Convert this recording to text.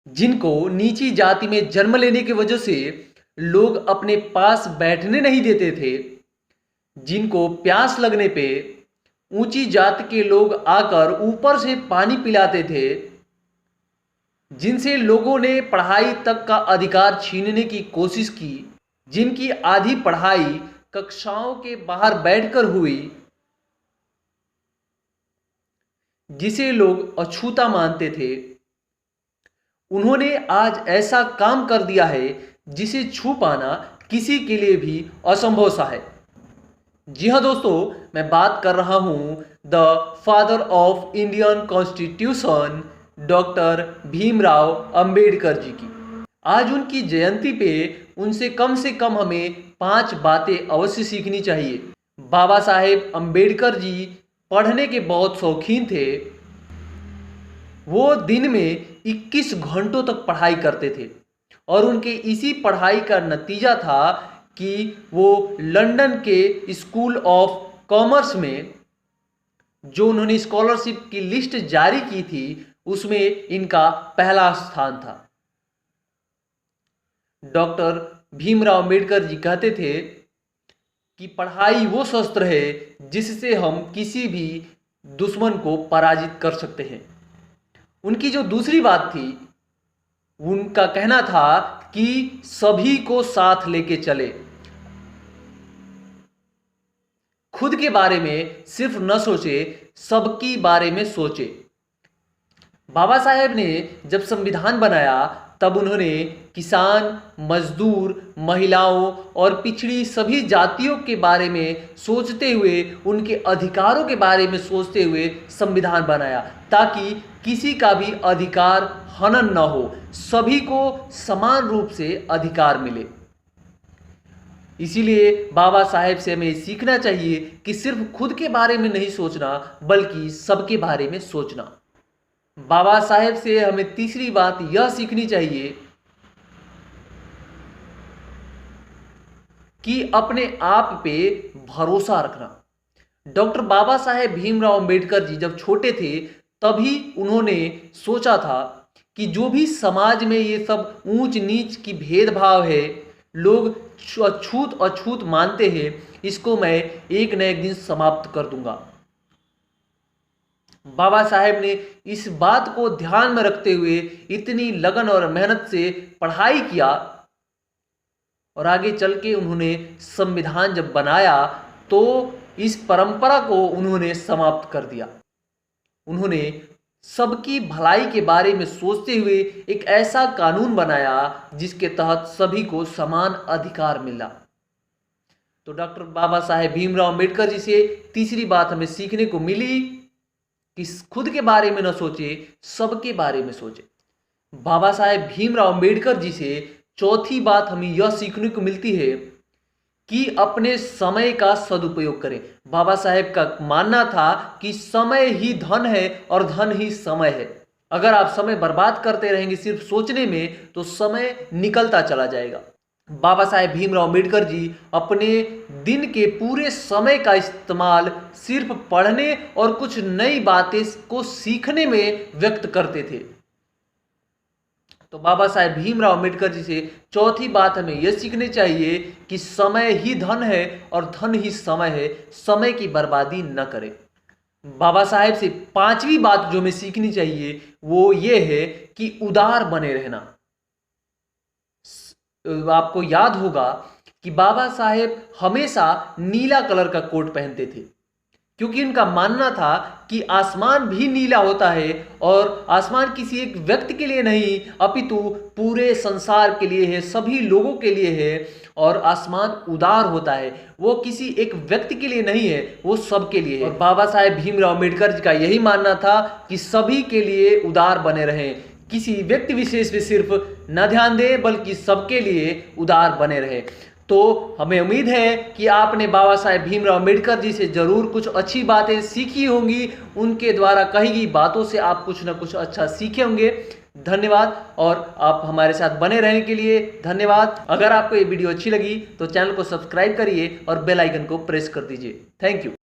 जिनको नीची जाति में जन्म लेने की वजह से लोग अपने पास बैठने नहीं देते थे, जिनको प्यास लगने पे ऊंची जाति के लोग आकर ऊपर से पानी पिलाते थे, जिनसे लोगों ने पढ़ाई तक का अधिकार छीनने की कोशिश की, जिनकी आधी पढ़ाई कक्षाओं के बाहर बैठकर हुई, जिसे लोग अछूता मानते थे, उन्होंने आज ऐसा काम कर दिया है जिसे छू पाना किसी के लिए भी असंभव सा है। जी हाँ दोस्तों, मैं बात कर रहा हूं the father of Indian constitution doctor Bhimrao Ambedkar ji की। आज उनकी जयंती पे उनसे कम हमें 5 बातें अवश्य सीखनी चाहिए। बाबा साहेब अंबेडकर जी पढ़ने के बहुत शौकीन थे। वो दिन में 21 घंटों तक पढ़ाई करते थे और उनके इसी पढ़ाई का नतीजा था कि वो लंदन के स्कूल ऑफ कॉमर्स में जो उन्होंने स्कॉलरशिप की लिस्ट जारी की थी उसमें इनका पहला स्थान था। डॉक्टर भीमराव अंबेडकर जी कहते थे कि पढ़ाई वो शस्त्र है जिससे हम किसी भी दुश्मन को पराजित कर सकते हैं। उनकी जो दूसरी बात थी, उनका कहना था कि सभी को साथ लेके चले, खुद के बारे में सिर्फ न सोचे, सबकी बारे में सोचे। बाबा साहेब ने जब संविधान बनाया तब उन्होंने किसान, मजदूर, महिलाओं और पिछड़ी सभी जातियों के बारे में सोचते हुए, उनके अधिकारों के बारे में सोचते हुए संविधान बनाया ताकि किसी का भी अधिकार हनन न हो, सभी को समान रूप से अधिकार मिले। इसीलिए बाबा साहेब से हमें सीखना चाहिए कि सिर्फ खुद के बारे में नहीं सोचना बल्कि सबके बारे में सोचना। बाबा साहेब से हमें तीसरी बात यह सीखनी चाहिए कि अपने आप पे भरोसा रखना। डॉक्टर बाबा साहेब भीमराव अंबेडकर जी जब छोटे थे तभी उन्होंने सोचा था कि जो भी समाज में ये सब ऊंच नीच की भेदभाव है, लोग अछूत अछूत मानते हैं, इसको मैं एक न एक दिन समाप्त कर दूंगा। बाबा साहेब ने इस बात को ध्यान में रखते हुए इतनी लगन और मेहनत से पढ़ाई किया और आगे चल के उन्होंने संविधान जब बनाया तो इस परंपरा को उन्होंने समाप्त कर दिया। उन्होंने सबकी भलाई के बारे में सोचते हुए एक ऐसा कानून बनाया जिसके तहत सभी को समान अधिकार मिला। तो डॉक्टर बाबा साहेब भीमराव अंबेडकर जी से तीसरी बात हमें सीखने को मिली कि खुद के बारे में न सोचे, सबके बारे में सोचे। बाबा साहेब भीमराव अंबेडकर जी से चौथी बात हमें यह सीखने को मिलती है कि अपने समय का सदुपयोग करें। बाबा साहेब का मानना था कि समय ही धन है और धन ही समय है। अगर आप समय बर्बाद करते रहेंगे सिर्फ सोचने में तो समय निकलता चला जाएगा। बाबा साहेब भीमराव अंबेडकर जी अपने दिन के पूरे समय का इस्तेमाल सिर्फ पढ़ने और कुछ नई बातें को सीखने में व्यक्त करते थे। तो बाबा साहेब भीमराव अंबेडकर जी से चौथी बात हमें यह सीखनी चाहिए कि समय ही धन है और धन ही समय है, समय की बर्बादी न करें। बाबा साहेब से पांचवी बात जो हमें सीखनी चाहिए वो ये है कि उदार बने रहना। आपको याद होगा कि बाबा साहेब हमेशा नीला कलर का कोट पहनते थे क्योंकि उनका मानना था कि आसमान भी नीला होता है और आसमान किसी एक व्यक्ति के लिए नहीं अपितु पूरे संसार के लिए है, सभी लोगों के लिए है। और आसमान उदार होता है, वो किसी एक व्यक्ति के लिए नहीं है, वो सबके लिए है। और बाबा साहेब भीमराव अंबेडकर जी का यही मानना था कि सभी के लिए उदार बने रहें, किसी व्यक्ति विशेष पे सिर्फ न ध्यान दें बल्कि सबके लिए उदार बने रहे। तो हमें उम्मीद है कि आपने बाबा साहेब भीमराव अंबेडकर जी से जरूर कुछ अच्छी बातें सीखी होंगी। उनके द्वारा कही गई बातों से आप कुछ ना कुछ अच्छा सीखे होंगे। धन्यवाद और आप हमारे साथ बने रहने के लिए धन्यवाद। अगर आपको ये वीडियो अच्छी लगी तो चैनल को सब्सक्राइब करिए और बेल आइकन को प्रेस कर दीजिए। Thank you.